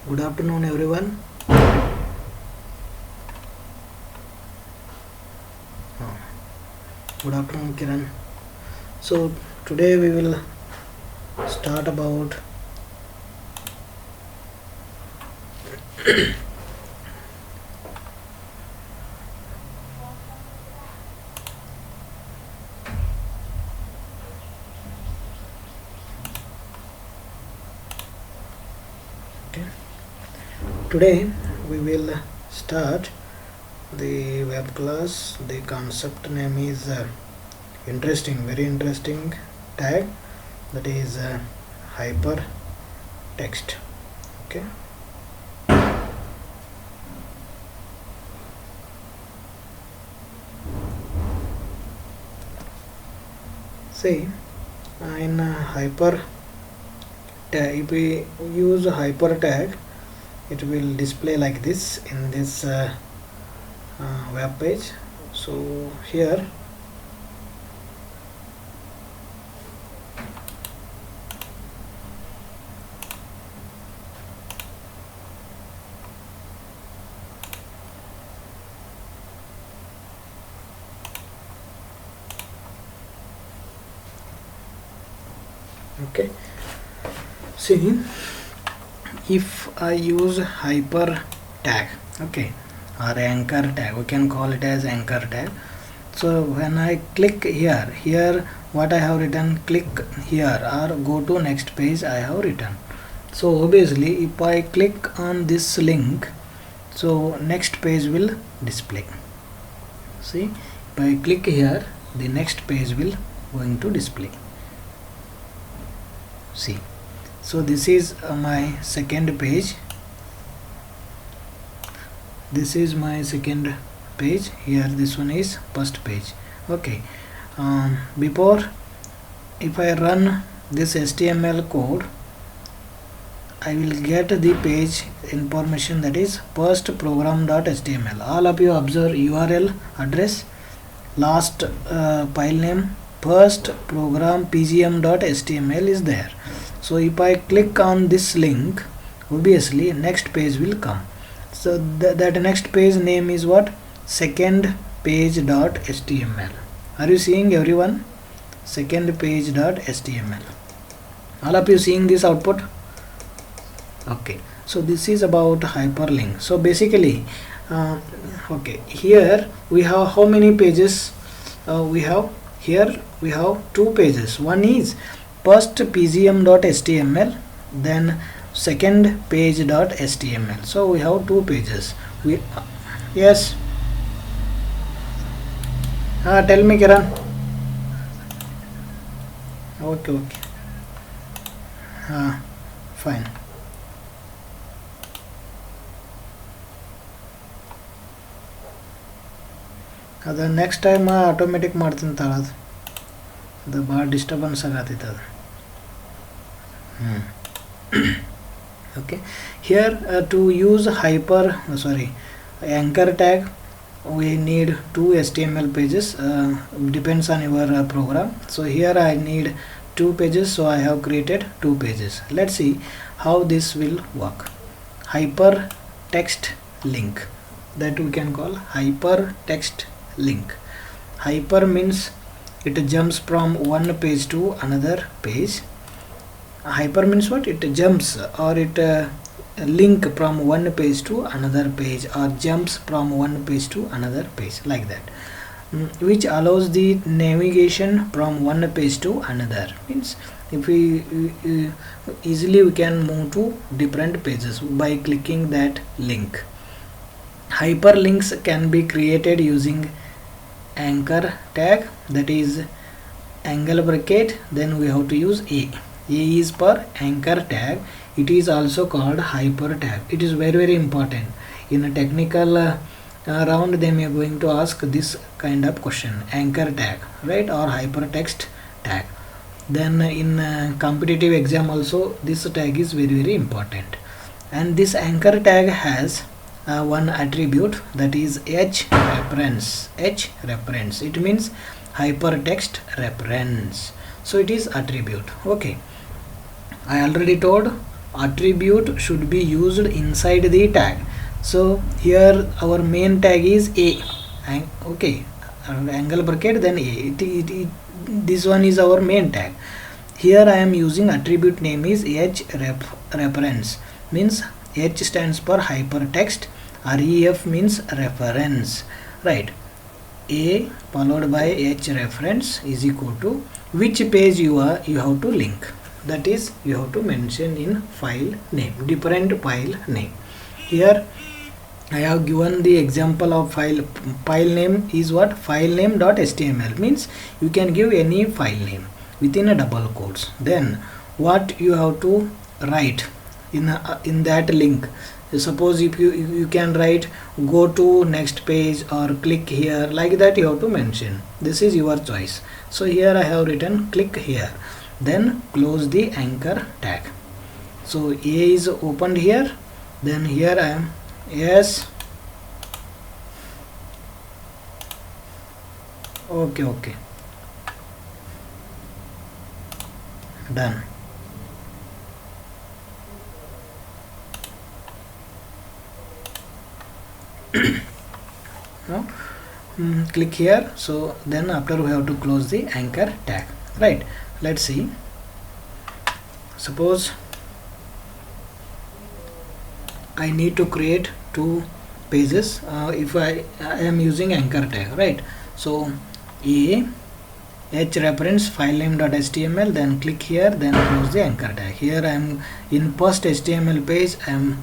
Good afternoon, everyone. Oh, good afternoon, Kiran. So today we will start about okay. Today we will start the web class. The concept name is interesting, very interesting tag, that is hypertext. Okay. See, in hyper tag, if we use hyper tag, it will display like this in this web page. So here okay, see, if I use hyper tag, okay, or anchor tag, we can call it as anchor tag. So when I click here what I have written, click here or go to next page, I have written. So obviously if I click on this link, so next page will display. See, if I click here, the next page will going to display. See, so this is my second page. This is my second page. Here this one is first page. Okay, before, if I run this HTML code, I will get the page information, that is first program.html. All of you observe URL address, last file name, first program pgm.html is there. So if I click on this link, obviously next page will come. So that next page name is what? Second page.html. Are you seeing, everyone? Second page.html. All of you seeing this output? Okay, so this is about hyperlink. So basically okay, here we have how many pages? We have two pages. One is first pgm.html, then second page.html. So we have two pages. Yes, tell me, Kiran. Okay, fine. ಅದು next time automatic ಮಾಡ್ತೀನಿ ತಗೊಳ್ಳೋದು, ಅದು ಭಾಳ disturbance ಆಗತ್ತೈತೆ ಅದು. Okay, here to use anchor tag, we need two HTML pages, depends on your program. So here I need two pages, so I have created two pages. Let's see how this will work. Hypertext link, that we can call hypertext link. Hyper means it jumps from one page to another page. Hyper means what? It jumps, or it link from one page to another page, or jumps from one page to another page, like that, which allows the navigation from one page to another. Means if we easily we can move to different pages by clicking that link. Hyperlinks can be created using anchor tag, that is angle bracket, then we have to use A is for anchor tag. It is also called hyper tag. It is very important. In a technical round, they may going to ask this kind of question, anchor tag, right, or hypertext tag. Then in competitive exam also, this tag is very important. And this anchor tag has one attribute, that is H-reference. H-reference, it means hypertext reference. So it is attribute. Okay, I already told attribute should be used inside the tag. So here our main tag is A, okay, angle bracket then A. This one is our main tag. Here I am using attribute name is reference, means H stands for hypertext, ref means reference, right? A followed by H reference is equal to which page you have to link, that is you have to mention in file name, different file name. Here I have given the example of file name is what? File name.html, means you can give any file name within a double quotes. Then what you have to write in that link? Suppose if you can write go to next page or click here, like that you have to mention. This is your choice. So here I have written click here, then close the anchor tag. So A is opened here, then here I am yes, okay, done. Now click here. So then after we have to close the anchor tag, right? Let's see. Suppose I need to create 2 pages. If I am using anchor tag, right? So A H reference file name.html, then click here, then close the anchor tag. Here I am in first HTML page I am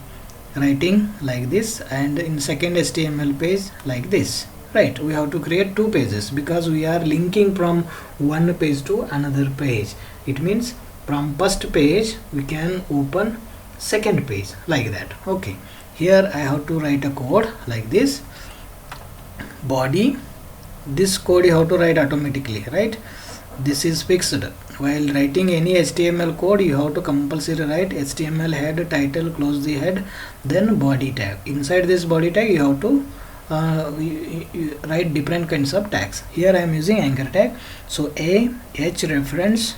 writing like this, and in second HTML page like this, right? We have to create 2 pages because we are linking from one page to another page. It means from first page we can open second page, like that. Okay, here I have to write a code like this. Body, this code you have to write automatically, right? This is fixed. While writing any HTML code, you have to compulsory write HTML head, title, close the head, then body tag. Inside this body tag you have to you write different kinds of tags. Here I am using anchor tag. So A H reference,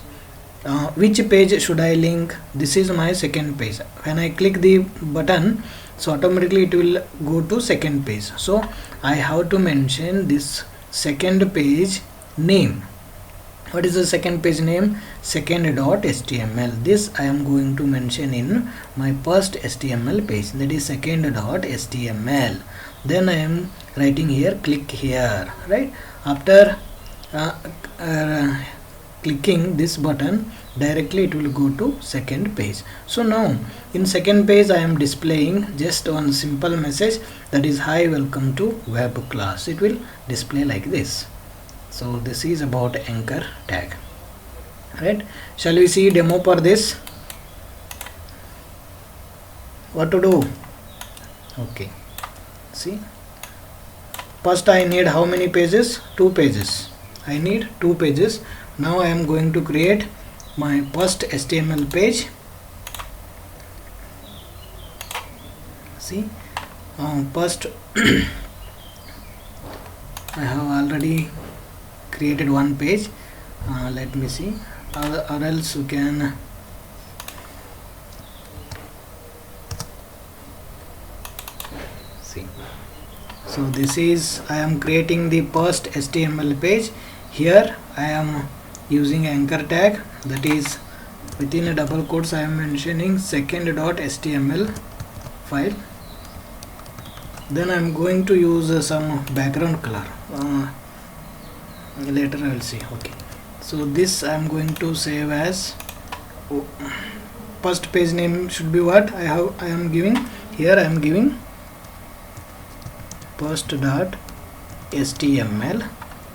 which page should I link? This is my second page. When I click the button, so automatically it will go to second page. So I have to mention this second page name. What is the second page name? Second.html. This I am going to mention in my first HTML page, that is second.html. Then I am writing here click here, right? After clicking this button, directly it will go to second page. So now in second page I am displaying just one simple message, that is hi, welcome to web class. It will display like this. So this is about anchor tag, right? Shall we see demo for this? What to do? Okay, see, first I need how many pages? 2 pages. I need 2 pages. Now I am going to create my first HTML page. See, first I have already created one page. Let me see, or else you can see. So this is, I am creating the first HTML page. Here I am using anchor tag, that is within a double quotes I am mentioning second.html file. Then I am going to use some background color. Later I will see. Okay, so this I am going to save as first page name should be what I am giving here. I am giving first.html,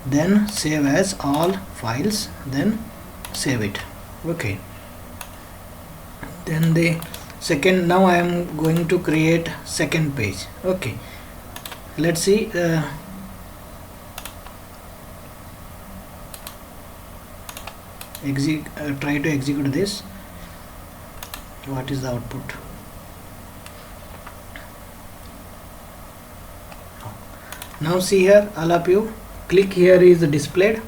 then save as all files, then save it. Okay, then the second, now I am going to create second page. Okay, let's see. Try to execute this. What is the output? Now see here, all of you, click here is displayed.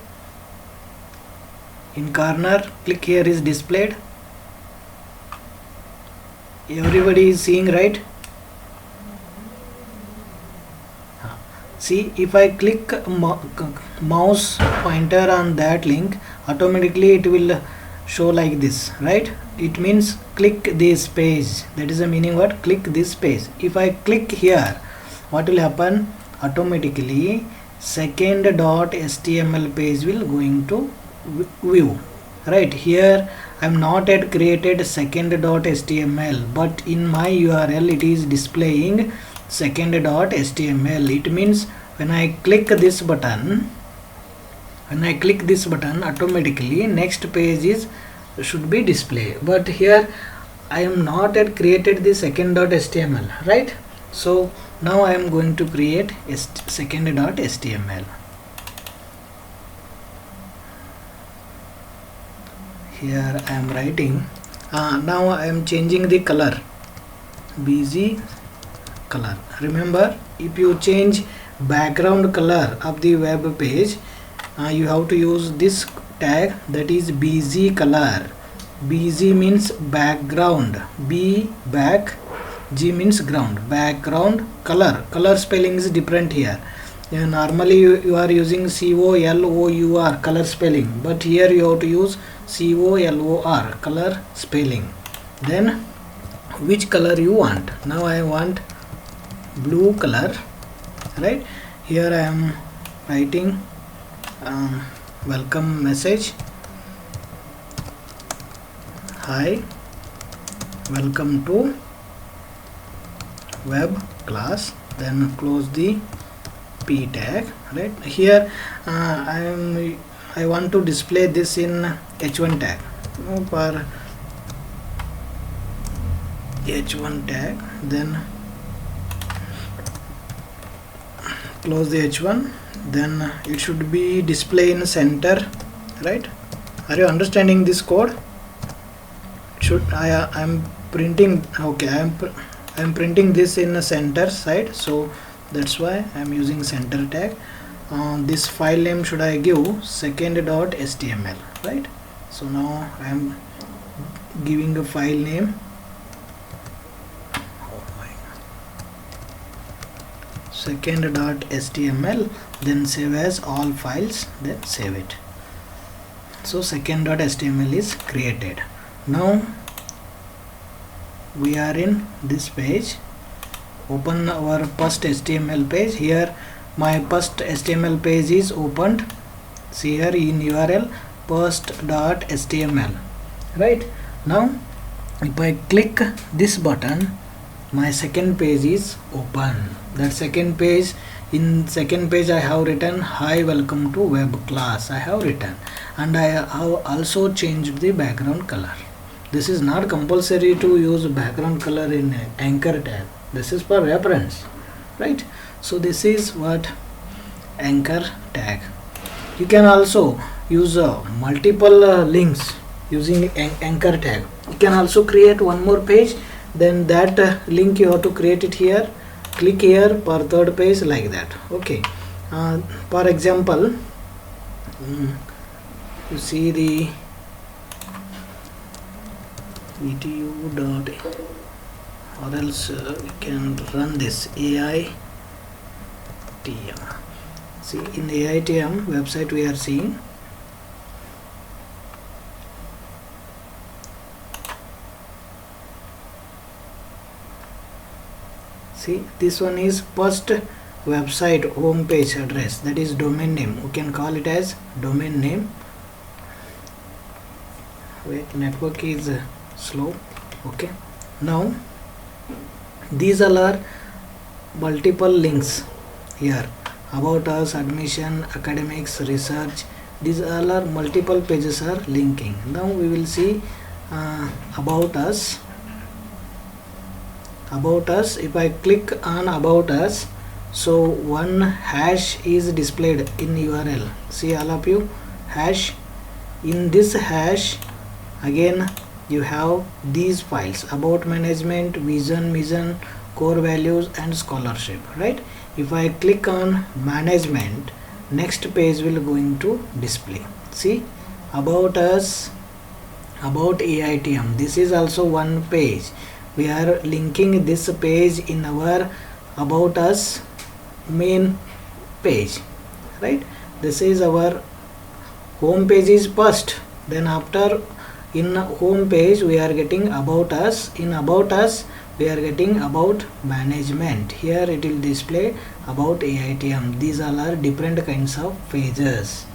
In corner, click here is displayed. Everybody is seeing, right? See, if I click mouse pointer on that link, automatically it will show like this, right? It means click this page. That is the meaning what? Click this page. If I click here, what will happen? Automatically second.html page will going to view. Right here I am not yet created second.html, but in my URL it is displaying second.html. It means when I click this button, automatically next page should be displayed. But here I am not yet created the second.html, right? So now I am going to create second.html. Here I am writing. Now I am changing the color, BG color. Remember, if you change background color of the web page, you have to use this tag, that is BG color. BG means background, B back, G means ground, background color. Color spelling is different here. Normally you are using COLOUR color spelling, but here you have to use COLOR color spelling. Then which color you want? Now I want blue color, right? Here I am writing welcome message. Hi, welcome to web class. Then close the P tag, right? Here I want to display this in H1 tag. For H1 tag, then close the H1. Then it should be display in center, right? Are you understanding this code? I am printing, okay, I am printing this in the center side, so that's why I am using center tag. This file name should I give second.html, right? So now I am giving a file name, second.html, then save as all files, then save it. So second.html is created. Now we are in this page. Open our first HTML page. Here my first HTML page is opened. See here in URL first.html, right? Now if I click this button, my second page is open. That second page, in second page I have written hi, welcome to web class. I have written, and I have also changed the background color. This is not compulsory to use background color in anchor tag. This is for reference, right? So this is what anchor tag. You can also use multiple links using anchor tag. You can also create one more page, then that link you have to create it here. Click here for third page, like that. Okay. For example, you see the edu dot, or else you can run this AITM. See, in AITM website we are seeing see, this one is first website home page address, that is domain name. You can call it as domain name. Wait, network is slow. Okay, now these all are multiple links here: about us, admission, academics, research. These all are multiple pages are linking. Now we will see about us. About us, if I click on about us, so one hash is displayed in URL. See, all of you, hash. In this hash again you have these files: about management, vision, mission, core values, and scholarship, right? If I click on management, next page will going to display. See, about us, about AITM. This is also one page. we are linking this page in our about us main page, right? This is our home page is first, then after in home page we are getting about us, in about us we are getting about management. Here it will display about AITM. These all are different kinds of pages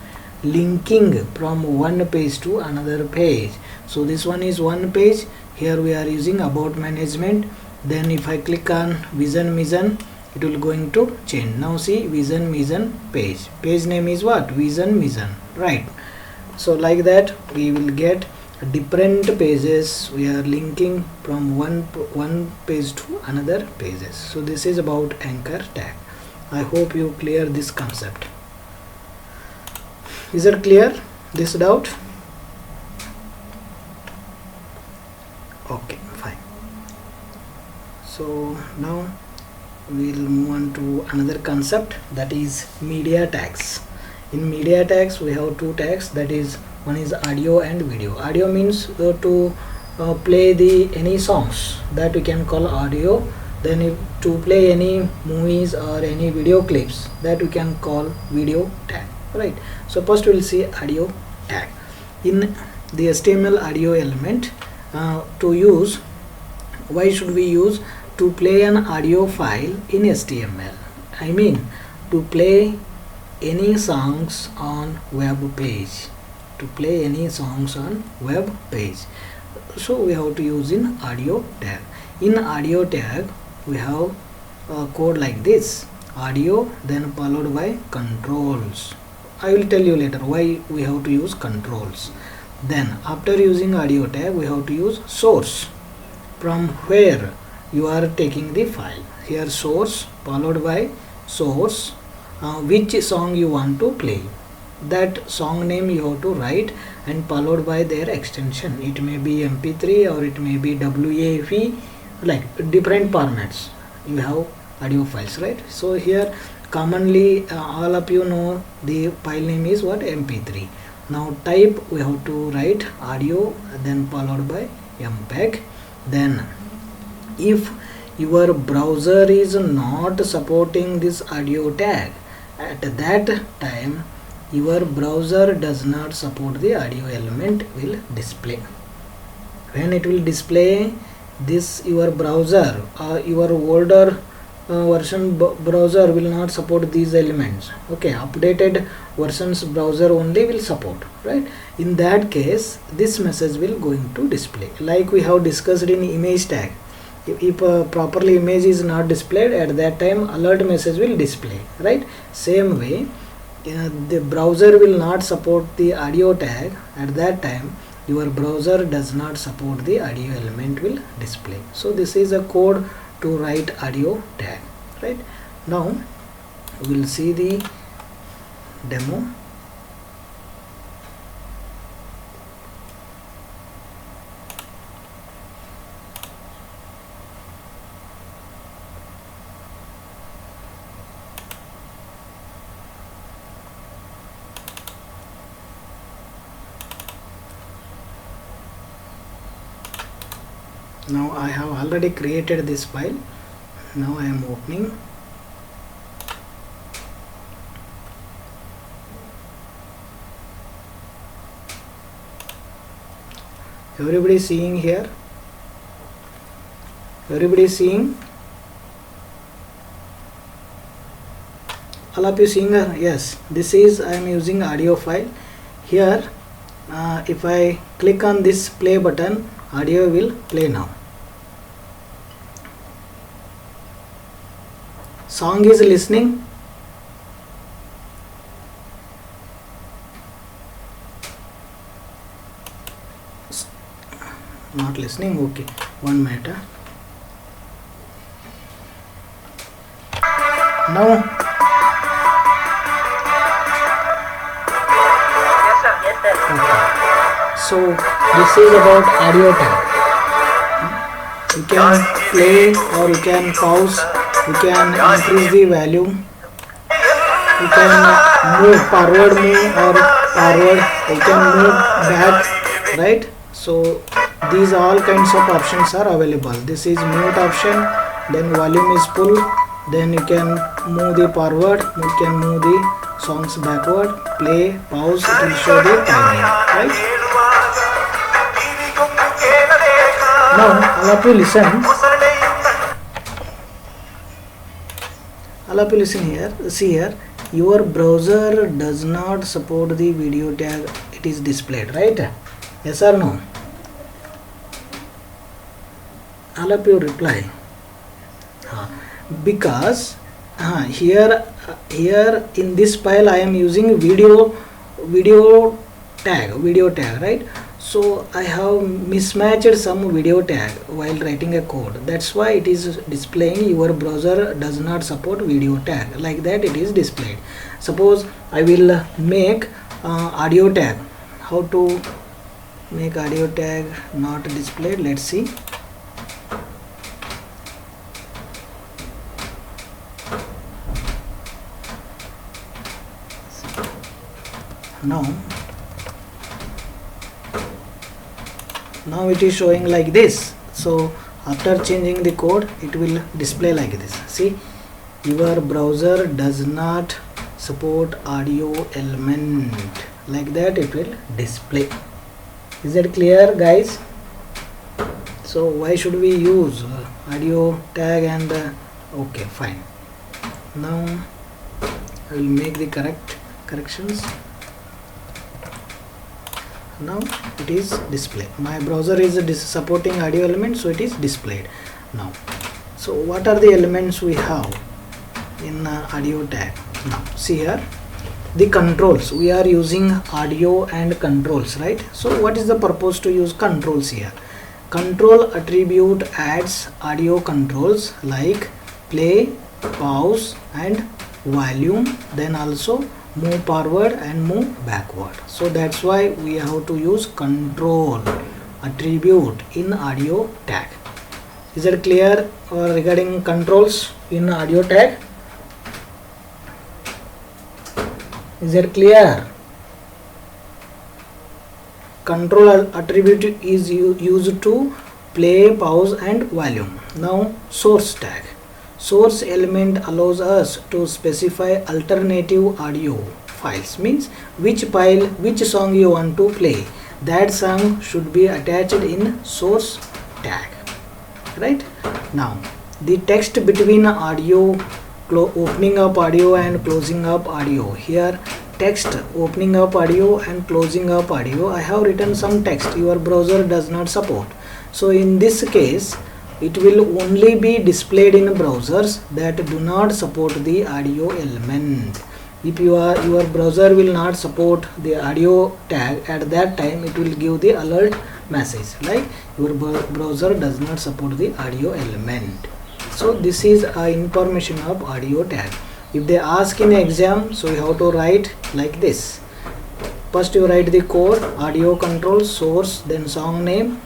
linking from one page to another page. So this one is one page, here we are using about management. Then if I click on vision mission, it will going to change. Now see vision mission page, page name is what? Vision mission, right? So like that we will get different pages, we are linking from one page to another pages. So this is about anchor tag. I hope you clear this concept. Is it clear, this doubt? Okay, fine. So now we'll move on to another concept, that is media tags. In media tags we have two tags, that is one is audio and video. Audio means to play the any songs, that we can call audio. Then if to play any movies or any video clips, that we can call video tag, right? So first we will see audio tag. In the HTML audio element, to use, why should we use? To play an audio file in HTML, I mean to play any songs on web page, to play any songs on web page. So we have to use in audio tag. In audio tag we have a code like this, audio then followed by controls. I will tell you later why we have to use controls. Then after using audio tag we have to use source, from where you are taking the file. Here source followed by source, which song you want to play, that song name you have to write and followed by their extension. It may be MP3 or it may be WAV, like different formats you have audio files, right? So here commonly all of you know the file name is what? MP3. Now type we have to write audio then followed by MPEG. Then if your browser is not supporting this audio tag, at that time your browser does not support the audio element will display. When it will display this, your browser your older version browser will not support these elements. Okay, updated versions browser only will support, right? In that case this message will going to display, like we have discussed in image tag. If properly image is not displayed, at that time alert message will display, right? Same way the browser will not support the audio tag, at that time your browser does not support the audio element will display. So this is a code to write audio tag, right? Now we will see the demo. Now I have already created this file. Now I am opening. Everybody seeing here? Everybody seeing? All of you seeing? Yes, this is I am using audio file. Here if I click on this play button, audio will play now. Song is listening. Not listening. Okay, 1 minute. Now Yes, sir. okay. So this is about audio tag. You can play or you can pause, you can increase the value, you can move forward, move or forward, you can move back, right? So these all kinds of options are available. This is mute option, then volume is full, then you can move the forward, you can move the songs backward, play, pause, it will show the timing, right? Now all of you listen. All of you listen here. See here, your browser does not support the video tag. It is displayed, right? Yes or no? All of you reply. Because here in this file I am using video tag, right? So I have mismatched some video tag while writing a code. That's why it is displaying your browser does not support video tag. Like that it is displayed. Suppose I will make audio tag. How to make audio tag not displayed? Let's see. Now it is showing like this. So after changing the code, it will display like this. See, your browser does not support audio element. Like that it will display. Is that clear, guys? So why should we use audio tag and okay, fine. Now I will make the corrections. Now it is displayed. My browser is supporting audio element, so it is displayed now. So what are the elements we have in audio tag? Now see here, the controls. We are using audio and controls, right? So what is the purpose to use controls here? Control attribute adds audio controls like play, pause and volume, then also move forward and move backward. So that's why we have to use control attribute in audio tag. Is it clear regarding controls in audio tag? Is it clear? Control attribute is used to play, pause and volume. Now source tag. Source element allows us to specify alternative audio files, means which file, which song you want to play, that song should be attached in source tag, right? Now the text between audio, opening up audio and closing up audio. Here text opening up audio and closing up audio, I have written some text your browser does not support. So in this case it will only be displayed in browsers that do not support the audio element. If your browser will not support the audio tag, at that time it will give the alert message like your browser does not support the audio element. So this is information of audio tag. If they ask in exam, so you have to write like this. First you write the code, audio control, source, then song name.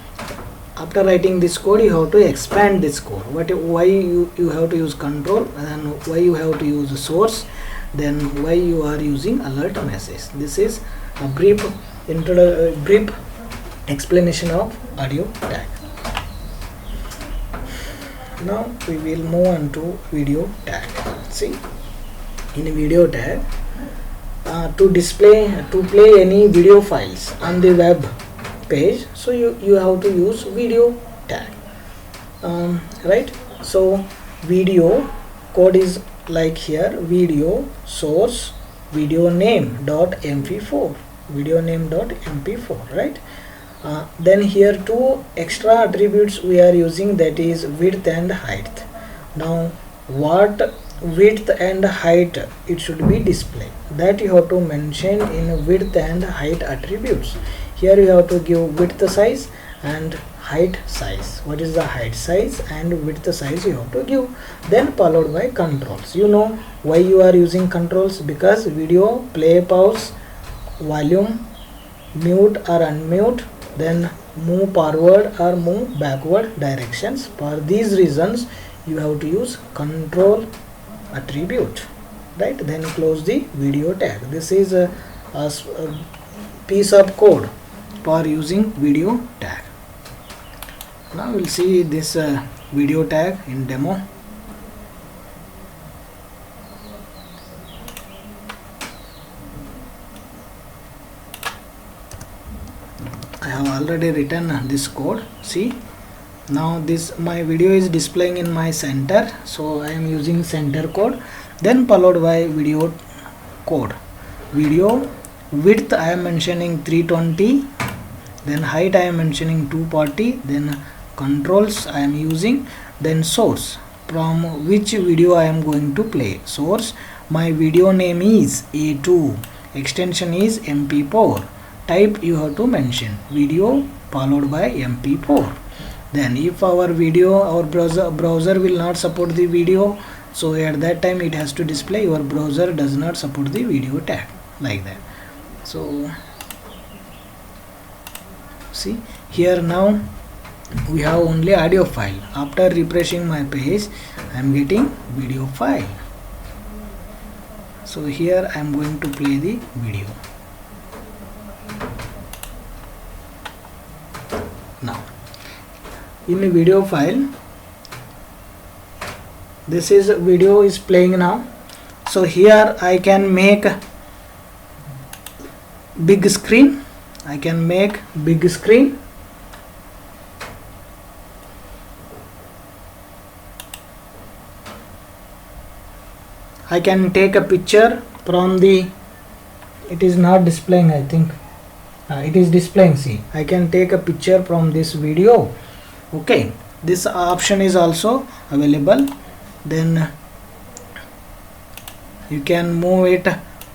After writing this code, you have to expand this code. Why you have to use control, and why you have to use source, then why you are using alert message. This is a brief explanation of audio tag. Now we will move on to video tag. See, in video tag, to play any video files on the web page, so you have to use video tag, right? So video code is like here, video source video name .mp4, right? Then here two extra attributes we are using, that is width and height. Now what width and height it should be displayed, that you have to mention in width and height attributes. Here you have to give width size and height size. What is the height size and width size you have to give, then followed by controls. You know why you are using controls, because video, play, pause, volume, mute or unmute, then move forward or move backward directions. For these reasons you have to use control attribute, right? Then close the video tag. This is a piece of code for using video tag. Now we'll see this video tag in demo. I have already written this code. See, now this my video is displaying in my center, so I am using center code, then followed by video code. Video width I am mentioning 320, then height I am mentioning 240, then controls I am using, then source from which video I am going to play. Source, my video name is A2, extension is MP4, type you have to mention video followed by MP4. Then if our browser will not support the video, so at that time it has to display your browser does not support the video tag, like that. So see here, now we have only audio file. After refreshing my page, I am getting video file. So here I am going to play the video. Now in the video file, this is video is playing now. So here I can make big screen. I can make big screen. I can take a picture from the, it is not displaying, I think it is displaying. See, I can take a picture from this video. Okay, this option is also available. Then you can move it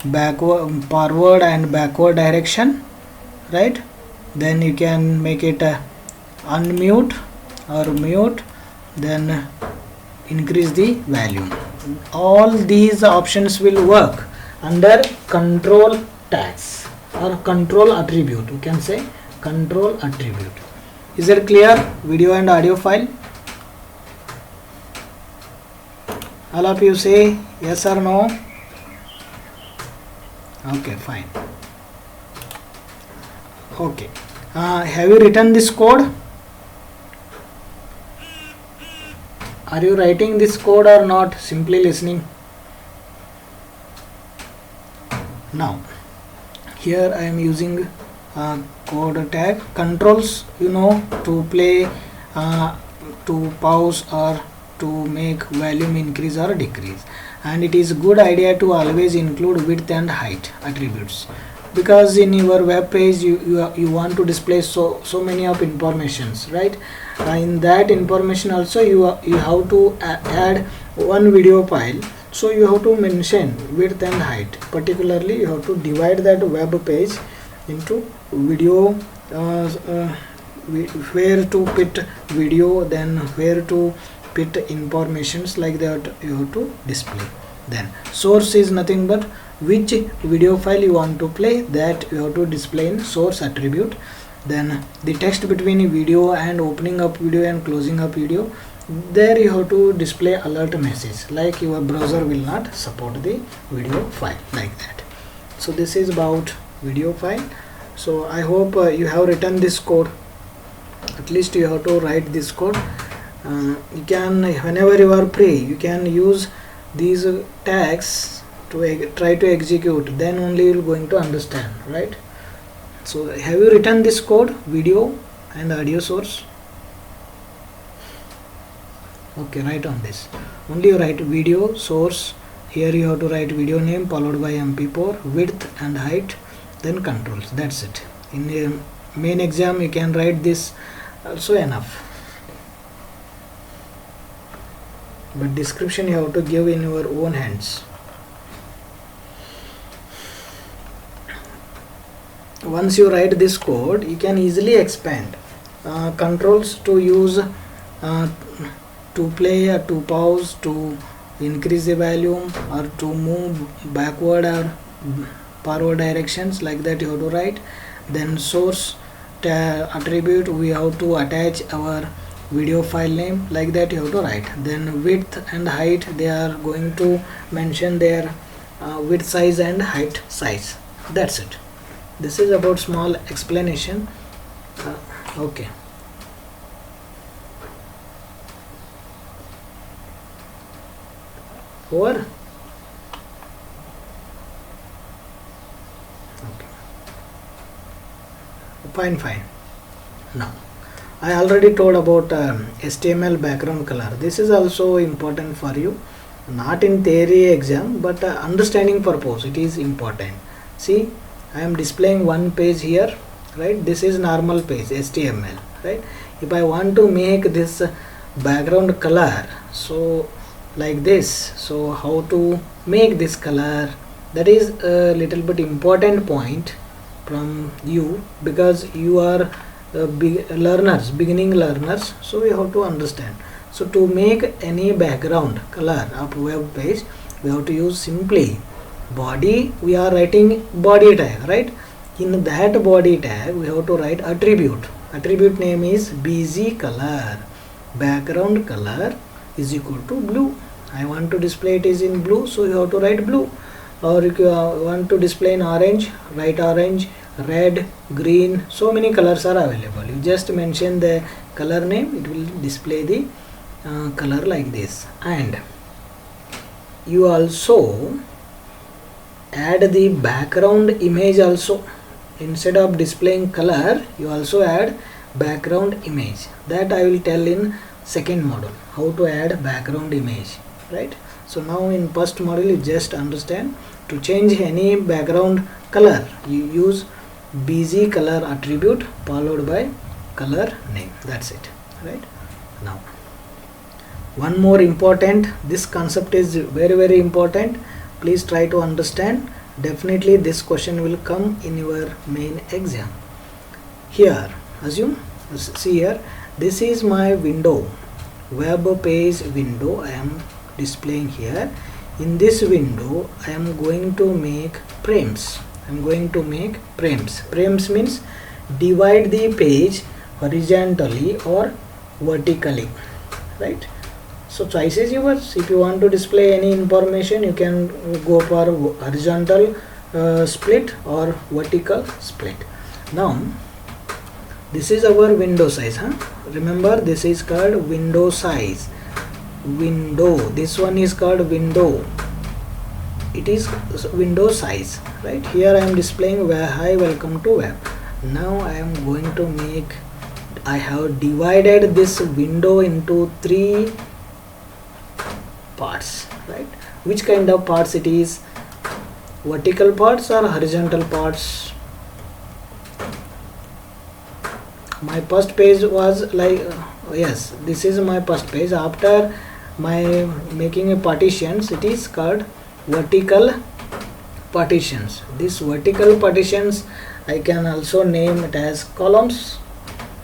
backward, forward and backward direction, right? Then you can make it unmute or mute, then increase the volume. All these options will work under control tags or control attribute. You can say control attribute. Is it clear? Video and audio file. All of you say yes or no. Okay, fine. Okay, have you written this code? Are you writing this code or not? Simply listening. Now here I am using code tag controls, you know, to play, to pause or to make volume increase or decrease. And it is good idea to always include width and height attributes, because in your web page you want to display so many of informations, right? In that information also you have to add one video file, so you have to mention width and height. Particularly you have to divide that web page into video, where to put video, then where to put informations, like that you have to display. Then source is nothing but which video file you want to play, that you have to display in source attribute. Then the text between video and opening up video and closing up video, there you have to display alert message, like your browser will not support the video file, like that. So this is about video file. So I hope you have written this code. At least you have to write this code. You can, whenever you are free, you can use these tags to try to execute, then only you are going to understand, right? So have you written this code, video and audio source? Okay, write on this. Only you write video source. Here you have to write video name followed by MP4, width and height, then controls. That's it. In the main exam you can write this also enough. But description you have to give in your own hands. Once you write this code, you can easily expand controls to use to play or to pause, to increase the volume or to move backward or forward directions, like that you have to write. Then source attribute, we have to attach our video file name, like that you have to write. Then width and height, they are going to mention their width size and height size. That's it. This is about small explanation. Okay. over. Okay, fine. Now I already told about HTML background color. This is also important for you, not in theory exam, but understanding purpose it is important. See, I am displaying one page here, right? This is normal page HTML, right? If I want to make this background color, so like this, so how to make this color, that is a little bit important point from you, because you are beginning learners, so we have to understand. So to make any background color of web page, we have to use simply body. We are writing body tag, right? In that body tag we have to write attribute name is bg color, background color is equal to blue. I want to display it is in blue, so you have to write blue. Or if you want to display in orange, write orange, red, green, so many colors are available. You just mention the color name, it will display the color like this. And you also add the background image also. Instead of displaying color, you also add background image. That I will tell in second module, how to add background image, right? So now in first module you just understand, to change any background color you use bg color attribute followed by color name. That's it, right? Now one more important, this concept is very important, please try to understand. Definitely this question will come in your main exam. Here assume, see here, this is my window, web page window I am displaying here. In this window I am going to make frames. Frames means divide the page horizontally or vertically, right? So choice is yours. If you want to display any information, you can go for horizontal split or vertical split. Now this is our window size, remember this is called window size. Window, this one is called window, it is window size, right? Here I am displaying hi welcome to web. Now I am going to make, I have divided this window into 3 parts, right? Which kind of parts it is? Vertical parts or horizontal parts? My first page was like yes, this is my first page. After my making a partitions, it is called vertical partitions. This vertical partitions I can also name it as columns.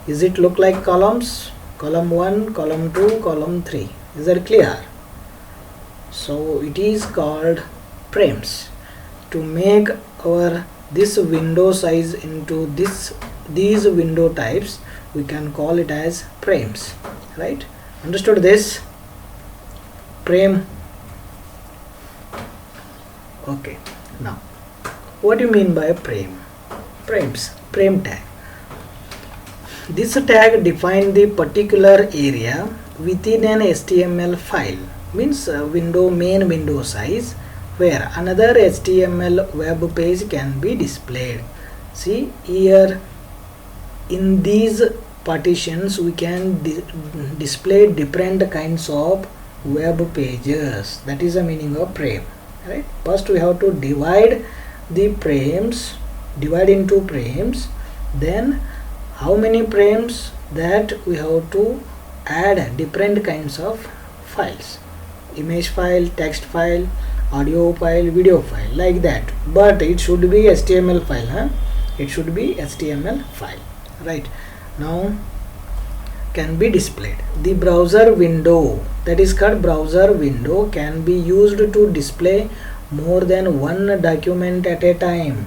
Is it look like columns? Column 1, column 2, column 3. Is that clear? So it is called frames. To make our this window size into these window types, we can call it as frames, right? Understood this? Frame. Okay, now what do you mean by frame? Frame tag. This tag defines the particular area within an HTML file, means main window size, where another HTML web page can be displayed. See here, in these partitions we can display different kinds of web pages. That is the meaning of frame, right? First we have to divide the frames, divide into frames, then how many frames, that we have to add different kinds of files, image file, text file, audio file, video file, like that. But it should be HTML file, it should be HTML file, right? Now can be displayed. The browser window, that is called browser window, can be used to display more than one document at a time.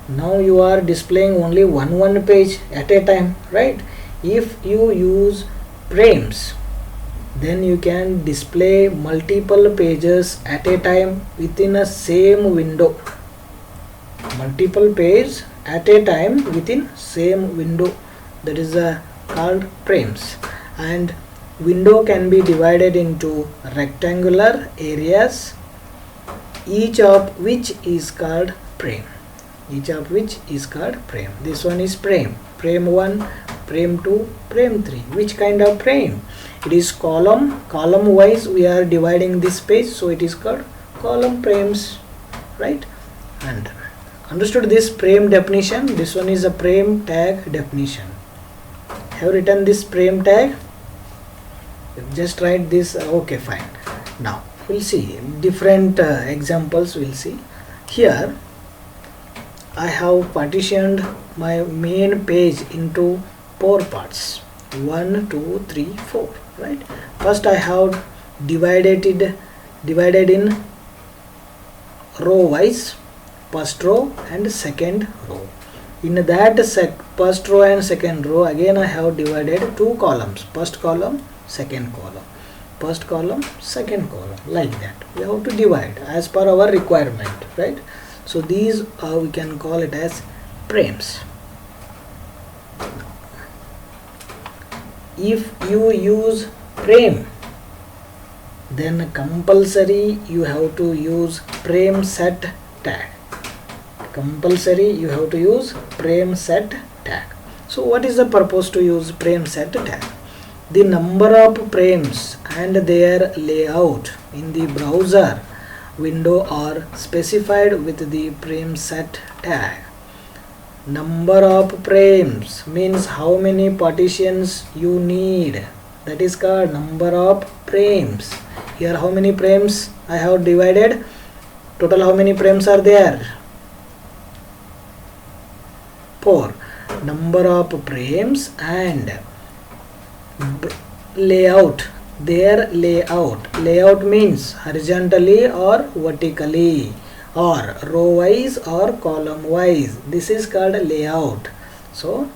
Now you are displaying only one page at a time, right? If you use frames, then you can display multiple pages at a time within a same window. Multiple pages at a time within same window, that is called frames. And window can be divided into rectangular areas, each of which is called frame. Each of which is called frame. This one is frame. Frame 1, frame 2, frame 3. Which kind of frame? It is column. Column wise we are dividing this page, so it is called column frames, right? And understood this frame definition? This one is a frame tag definition. Have written this frame tag? Just write this. Okay, fine. Now we'll see different examples. We'll see here. I have partitioned my main page into 4 parts. 1, 2, 3, 4. Right. First I have divided in row wise, first row and second row. In that first row and second row, again I have divided 2 columns. First column, second column. First column, second column. Like that. We have to divide as per our requirement. Right. So these we can call it as frames. If you use frame, then compulsory you have to use frame set tag. Compulsory you have to use frame set tag. So what is the purpose to use frame set tag? The number of frames and their layout in the browser window are specified with the frame set tag. Number of frames means how many partitions you need. That is called number of frames. Here how many frames I have divided? Total how many frames are there? 4. Number of frames and layout. Their layout means horizontally or vertically or row wise or column wise. This is called layout. So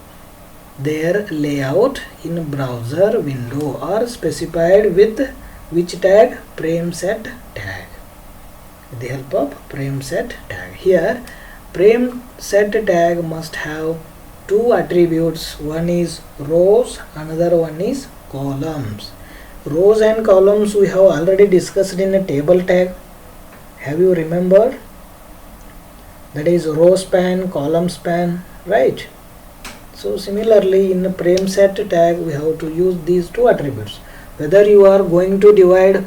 their layout in browser window are specified with which tag? Frame set tag. With the help of frame set tag. Here frame set tag must have 2 attributes. One is rows, another one is columns. Rows and columns we have already discussed in a table tag. Have you remembered? That is row span, column span, right? So similarly in a frame set tag we have to use these 2 attributes. Whether you are going to divide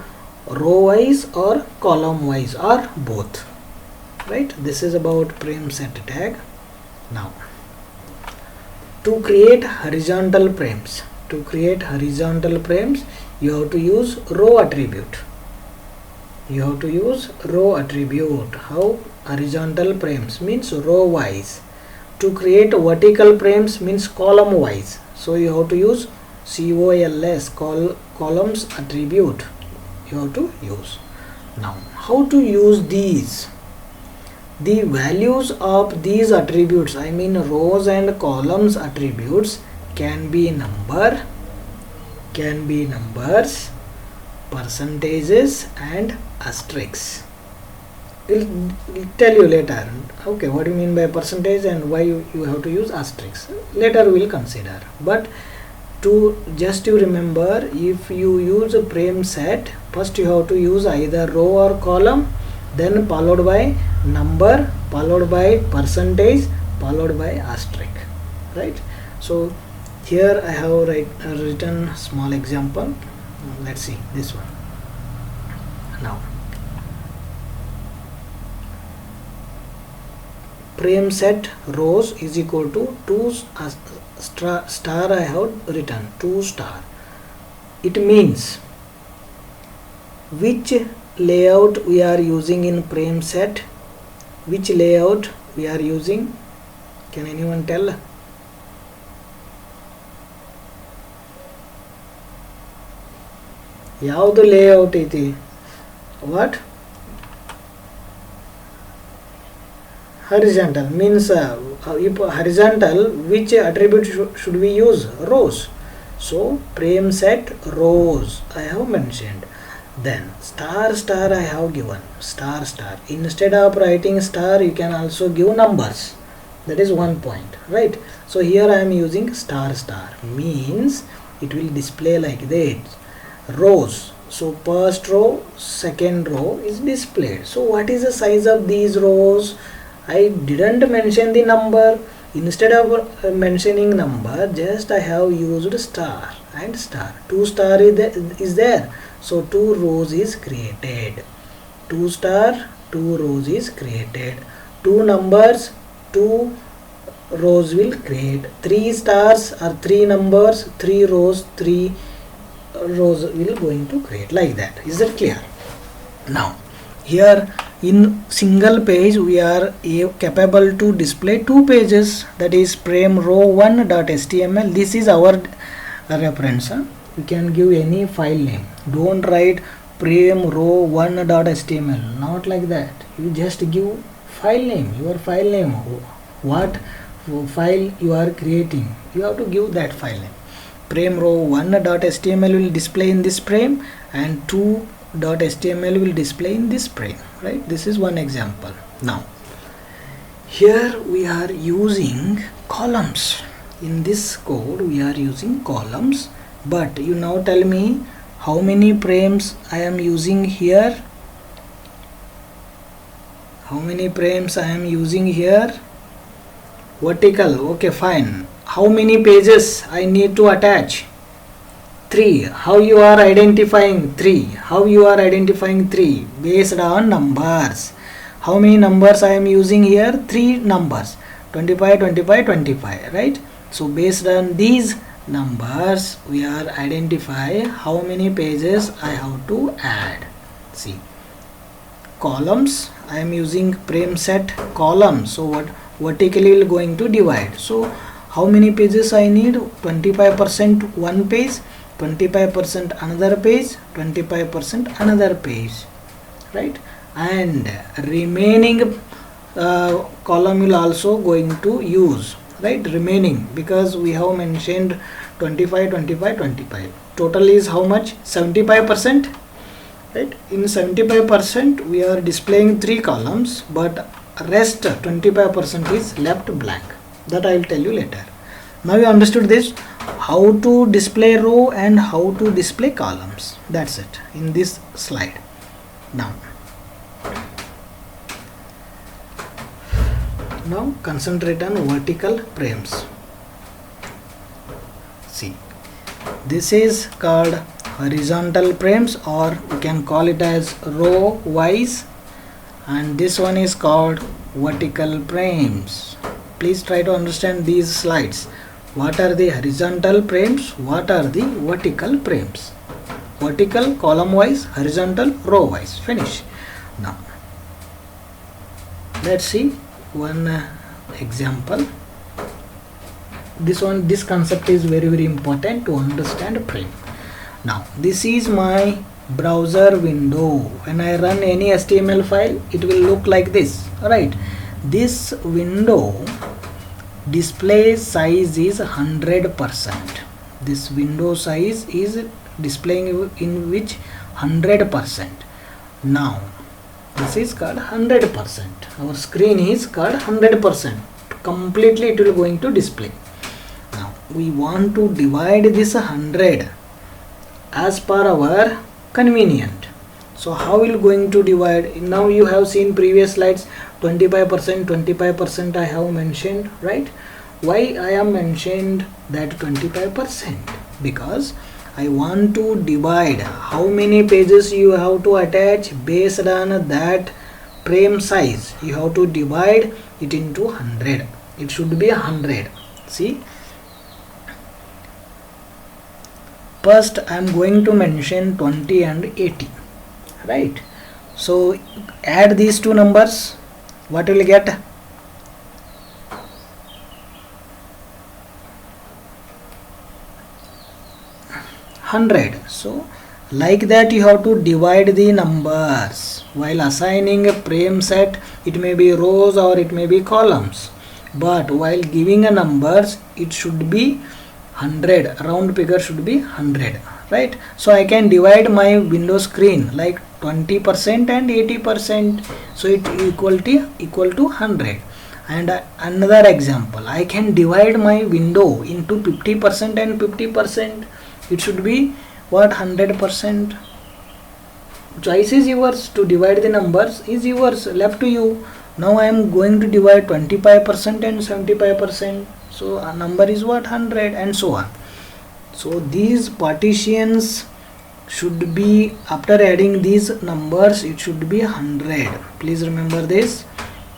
row wise or column wise or both. Right? This is about frame set tag. Now to create horizontal frames. To create horizontal frames, you have to use row attribute. You have to use row attribute. How? Horizontal frames means row wise. To create vertical frames means column wise. So you have to use COLS, columns attribute. You have to use. Now, how to use these? The values of these attributes, I mean rows and columns attributes, can be numbers, percentages and asterisks. We'll tell you later. Okay, what do you mean by percentage and why you have to use asterisks? Later we will consider. But to just you remember, if you use a frame set, first you have to use either row or column, then followed by number, followed by percentage, followed by asterisk. Right? So here I have written small example. Let's see this one. Now frame set rows is equal to 2 star I have written 2 star. It means which layout we are using in frame set, which layout we are using. Can anyone tell? ಯಾವುದು layout ಐತಿ? What? Horizontal means if horizontal, which attribute should we use? Rows. So frame set rows I have mentioned. Then star I have given star. Instead of writing star, you can also give numbers. That is 1 point, right? So here I am using star means it will display like that. rows. So first row, second row is displayed. So what is the size of these rows? I didn't mention the number. Instead of mentioning number, just I have used star and star. 2 star is there. So 2 rows is created. 2 star, 2 rows is created. 2 numbers, 2 rows will create. 3 stars or 3 numbers, 3 rows, 3 rows will going to create, like that. Is that clear? Now here in single page we are capable to display 2 pages, that is prem row1.html. this is our reference. You can give any file name. Don't write prem row1.html, not like that. You just give file name, your file name, what file you are creating, you have to give that file name. Prem row1.html will display in this frame and 2.html will display in this frame, right? This is one example. Now here we are using columns. In this code we are using columns, but you now tell me how many frames I am using here. How many frames I am using here? Vertical, okay, fine. How many pages I need to attach? 3. How you are identifying 3? How you are identifying 3? Based on numbers. How many numbers I am using here? 3 numbers. 25, 25, 25, right? So based on these numbers we are identify how many pages I have to add. See, columns, I am using frame set column. So what vertically will going to divide. So how many pages I need? 25% one page, 25% another page, 25% another page, right? And remaining column will also going to use, right? Remaining, because we have mentioned 25, 25, 25. Total is how much? 75%, right? In 75% we are displaying 3 columns, but rest 25% is left blank. That I will tell you later. Now you understood this, how to display row and how to display columns. That's it in this slide. Now concentrate on vertical frames. See, this is called horizontal frames, or we can call it as row wise, and this one is called vertical frames. Please try to understand these slides. What are the horizontal frames? What are the vertical frames? Vertical column wise, horizontal row wise. Finish. Now let's see one example. This concept is very important to understand frame. Now this is my browser window. When I run any HTML file, it will look like this, right? This window display size is 100%. This window size is displaying in which 100%. Now this is called 100%. Our screen is called 100%. Completely it will going to display. Now we want to divide this 100 as per our convenient. So how will going to divide? Now you have seen previous slides, 25% I have mentioned, right? Why I am mentioned that 25? Because I want to divide how many pages you have to attach based on that frame size. You have to divide it into 100. It should be 100. See, first I am going to mention 20 and 80, right? So add these two numbers. What will you get? 100. So like that you have to divide the numbers. While assigning a frame set, it may be rows or it may be columns, but while giving a numbers, it should be 100. Round figure should be 100, right? So I can divide my window screen like 20% and 80%, so it equal to 100. And another example, I can divide my window into 50% and 50%. It should be what 100%? Choice is yours. To divide the numbers is yours, left to you. Now I am going to divide 25% and 75%. So a number is what? 100, and so on. So these partitions should be, after adding these numbers, it should be 100. Please remember this.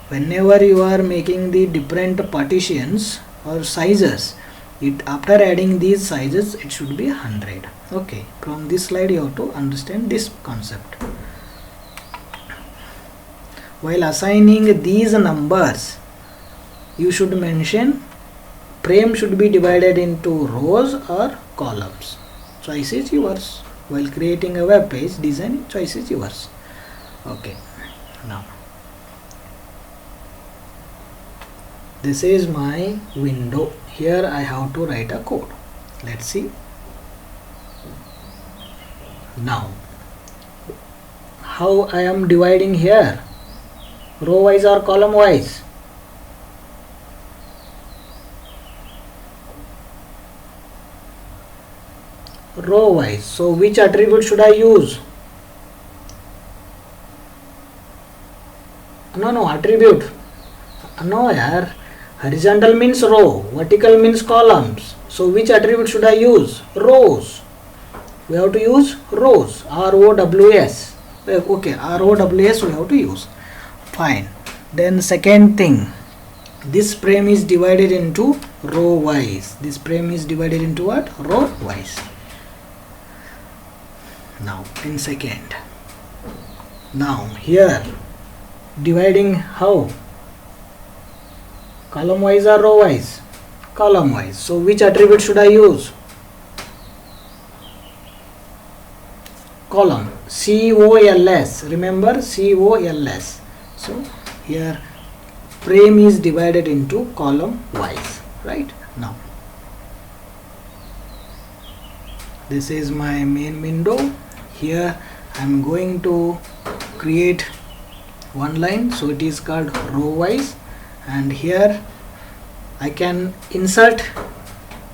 Whenever you are making the different partitions or sizes, it after adding these sizes, it should be 100. Okay, from this slide you have to understand this concept. While assigning these numbers, you should mention frame should be divided into rows or columns. Choice is yours. While creating a web page design, choice is yours. Okay, now this is my window. Here I have to write a code. Let's see. Now how I am dividing here, row wise or column wise? Row wise. So which attribute should I use? No, attribute. No, yaar. Horizontal means row, vertical means columns. So which attribute should I use? Rows. We have to use rows. ROWS. Okay, ROWS we have to use. Fine. Then second thing, this frame is divided into row wise. This frame is divided into what? Row wise. Now in second. Now here dividing how? Column wise or row wise? Column wise. So which attribute should I use? Column. COLS. Remember COLS. So here frame is divided into column wise, right? Now this is my main window. Here I am going to create one line, so it is called row wise, and here I can insert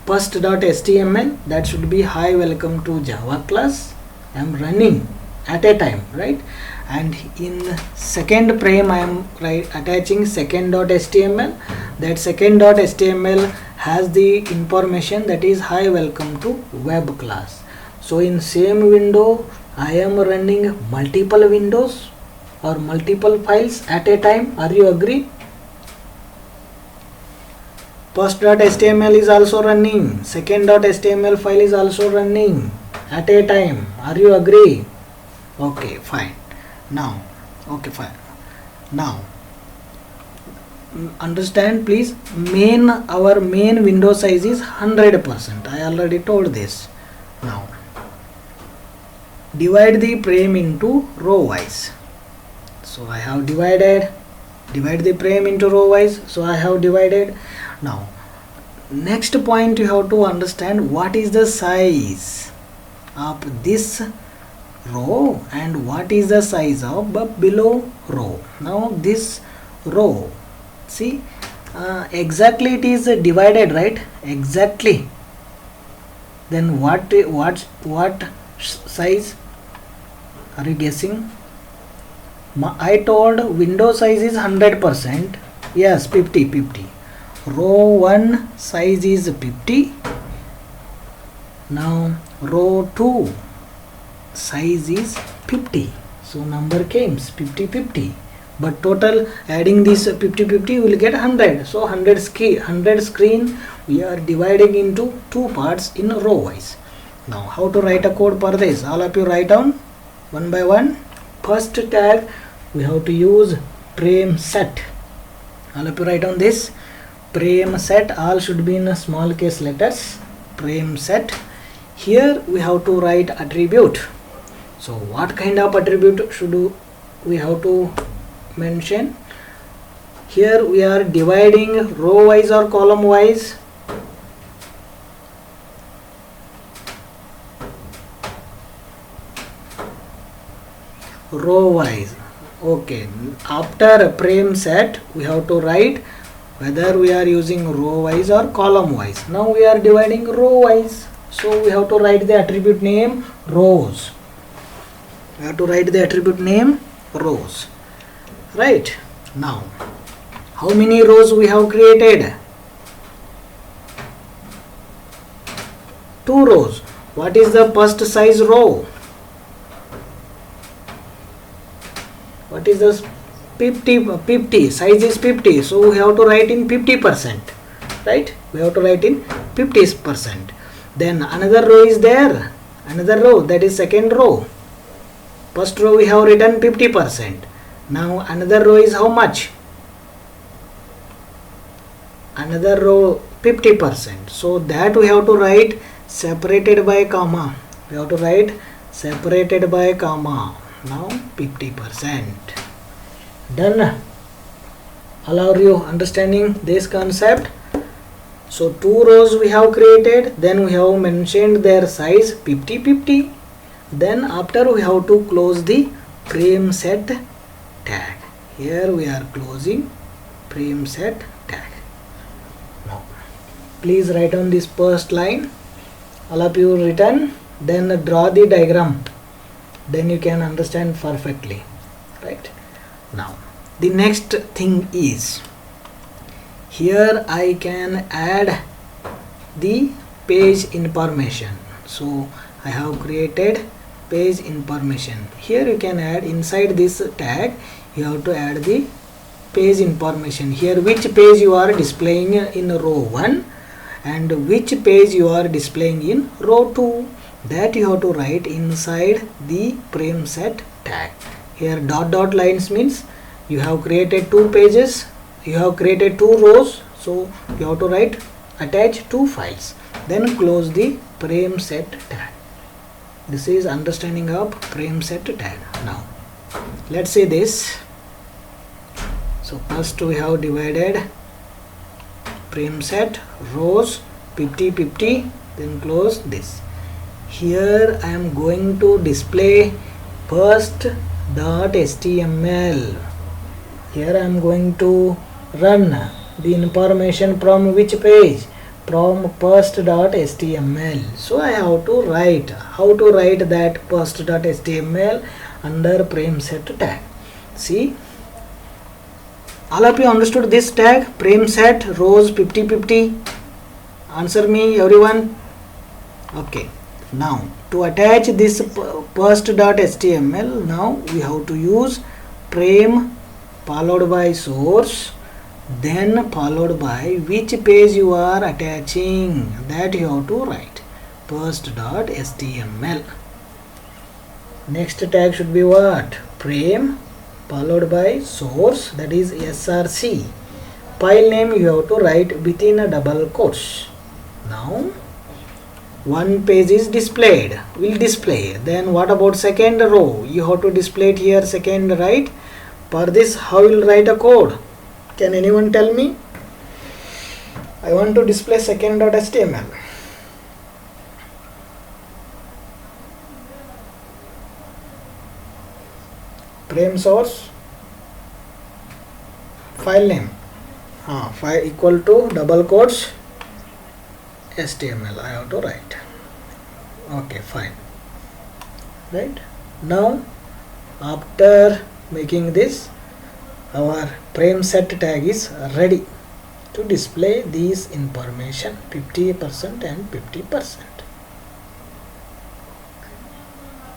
first.html. that should be hi welcome to Java class. I am running at a time, right? And in second frame I am attaching second.html. that second.html has the information that is hi welcome to web class. So in same window I am running multiple windows or multiple files at a time. Are you agree? First.html is also running, second.html file is also running at a time. Are you agree? Okay, fine. Now understand please. Our main window size is 100%. I already told this. Now divide the frame into row wise. So I have divide the frame into row wise. So I have divided. Now next point, you have to understand what is the size of this row and what is the size of below row. Now this row, see, exactly it is divided, right? Exactly. Then what size are you guessing? I told window size is 100%. Yes, 50. Row 1 size is 50. Now row 2 size is 50. So number came 50. But total adding this 50 will get 100. So 100 screen we are dividing into two parts in row wise. Now how to write a code for this? All of you write down one by one. First tag we have to use frame set. All of you write down this. Frame set, all should be in small case letters. Frame set. Here we have to write attribute. So what kind of attribute we have to mention? Here we are dividing row wise or column wise. Row wise. Okay, after frame set we have to write whether we are using row wise or column wise. Now we are dividing row wise, So we have to write the attribute name rows. We have to write the attribute name rows. Right. Now, how many rows we have created? 2 rows. What is the first size row? What is the 50 size is 50, so we have to write in 50%, right? We have to write in 50%. Then another row is there, another row, that is second row. First row we have written 50%. Now another row is how much? Another row 50%, so that we have to write separated by comma. We have to write separated by comma. Now 50%. Done. All are you understanding this concept? So 2 rows we have created, then we have mentioned their size 50. Then after we have to close the frame set tag. Here we are closing frame set tag. Now please write on this first line. All of you written, then draw the diagram, then you can understand perfectly, right? Now the next thing is, here I can add the page information. So I have created page information. Here you can add inside this tag, you have to add the page information. Here which page you are displaying in row 1 and which page you are displaying in row 2, that you have to write inside the frame set tag. Here dot lines means you have created 2 pages, you have created 2 rows, so you have to write attach 2 files, then close the frame set tag. This is understanding of frame set tag. Now let's see this. So first we have divided frame set rows 50, then close this. Here I am going to display first.html. Here I am going to run the information from which page? From first.html. So I have to write, how to write that first.html under frame set tag. See, all of you understood this tag, frame set rows 50. Answer me everyone. Okay. Now to attach this first.html, now we have to use frame followed by source, then followed by which page you are attaching, that you have to write first.html. Next tag should be what? Frame followed by source, that is src. File name you have to write within a double quotes. Now one page is displayed, will display. Then what about second row? You have to display it here second, right? For this how will write a code? Can anyone tell me? I want to display second.html. Frame source, file name, file equal to double quotes HTML I have to write. Okay, fine. Right. Now after making this, our frame set tag is ready to display these information 50% and 50%.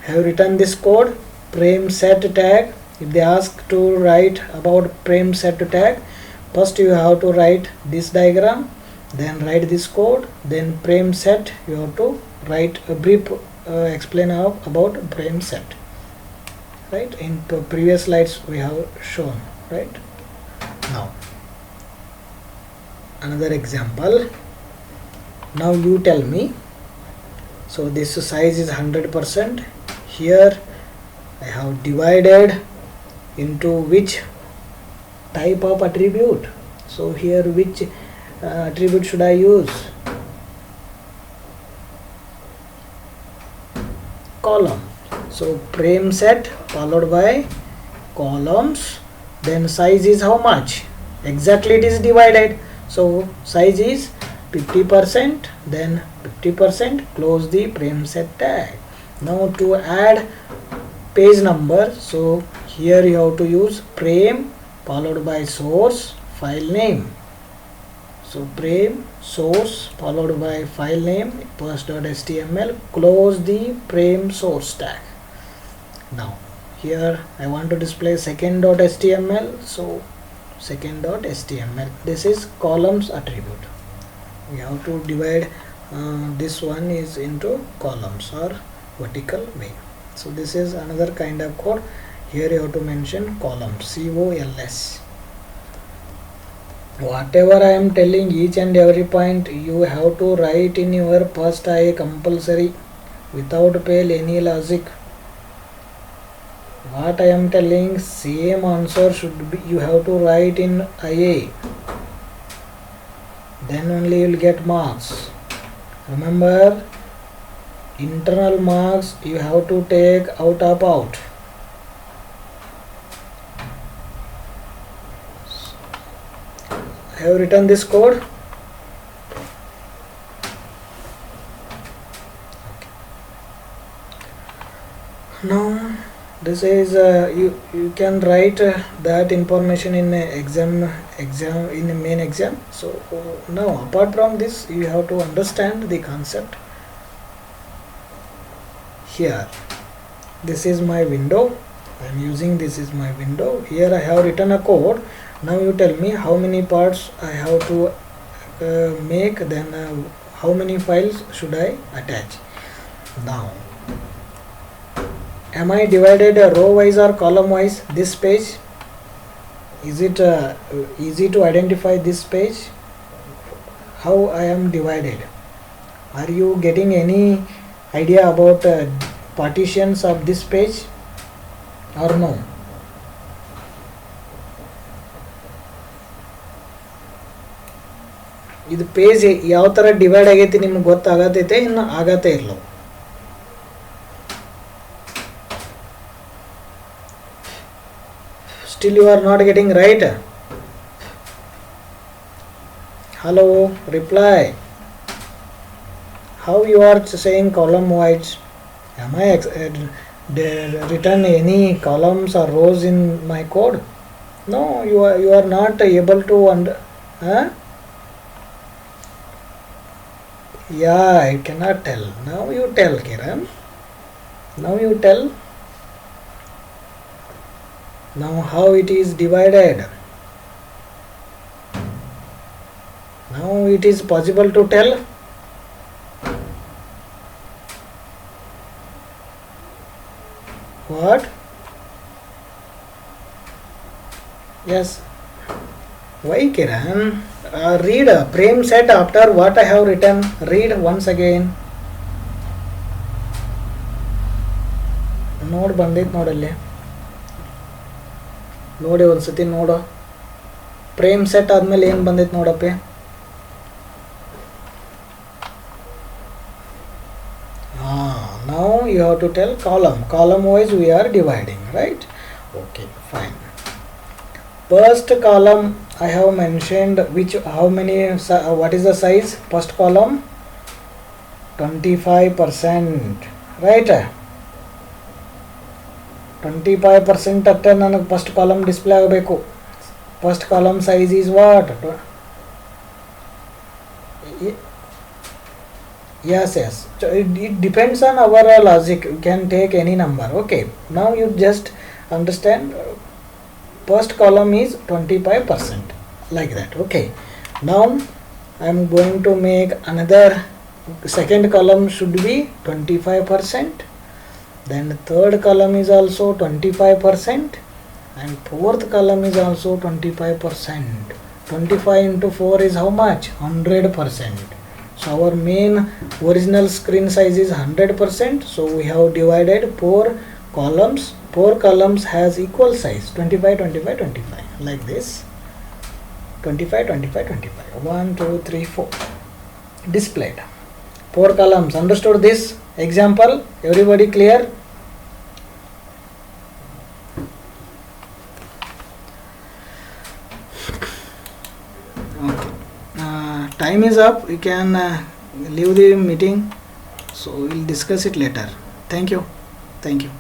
Have written this code, frame set tag. If they ask to write about frame set tag, first you have to write this diagram, then write this code, then frame set you have to write a brief explain about frame set, right? In previous slides we have shown, right? Now another example. Now you tell me. So this size is 100%. Here I have divided into which type of attribute. So here which attribute should I use? Column. So frame set followed by columns, then size is how much? Exactly it is divided. So size is 50%, then 50%, close the frame set tag. Now to add page number, so here you have to use frame followed by source file name. So frame source followed by file name first.html, close the frame source tag. Now here I want to display second.html, so second.html, this is columns attribute. We have to divide this one is into columns or vertical way. So this is another kind of code. Here you have to mention columns, COLS. Whatever I am telling, each and every point you have to write in your first IA compulsory, without fail any logic. What I am telling, same answer should be, you have to write in IA, then only you will get marks. Remember, internal marks you have to take out of out. I have written this code. Now this is you can write that information in exam in the main exam. So now apart from this, you have to understand the concept. Here this is my window, I am using this is my window. Here I have written a code. Now you tell me how many parts I have to make, then how many files should I attach. Now am I divided row wise or column wise? This page, is it easy to identify this page? How I am divided? Are you getting any idea about partitions of this page or no? ಇದು page ಯಾವ ಥರ divide ಆಗೈತಿ ನಿಮ್ಗೆ ಗೊತ್ತಾಗತೈತೆ ಇನ್ನು ಆಗತ್ತೇ ಇರಲ್ಲ. Still you are not getting right. Hello, reply. How you are saying column wise? Am I written any columns or rows in my code? No, you are not able to Yeah, I cannot tell. Now you tell, Kiran. Now you tell. Now how it is divided? Now it is possible to tell. What? Yes. Why, Kiran? Read a frame set after what I have written. Read once again. ನೋಡ್ ಬಂದೈತೆ ನೋಡಲ್ಲಿ, ನೋಡಿ ಒಂದ್ಸತಿ ನೋಡು. Frame set ಆದ್ಮೇಲೆ ಏನು ಬಂದೈತೆ ನೋಡಪ್ಪೆ. Now you have to tell column wise we are dividing, right? Okay, fine. First column I have mentioned how many, what is the size? First column 25%, right? 25% ಅಷ್ಟೇ ನನಗೆ ಫಸ್ಟ್ ಕಾಲಮ್ ಡಿಸ್ಪ್ಲೇ ಆಗಬೇಕು. First column size is what? Yes. It depends on our logic. You can take any number. Okay. Now you just understand. First column is 25%, like that. Okay. Now I am going to make another. Second column should be 25%. Then third column is also 25%, and fourth column is also 25%. 25 into 4 is how much? 100%. So our main original screen size is 100%. So we have divided 4 columns. 4 columns has equal size 25, 25, 25, like this. 25, 25, 25. 1, 2, 3, 4. Displayed. 4 columns. Understood this example? Everybody clear? Okay. Time is up. You can leave the meeting, so we'll discuss it later. Thank you.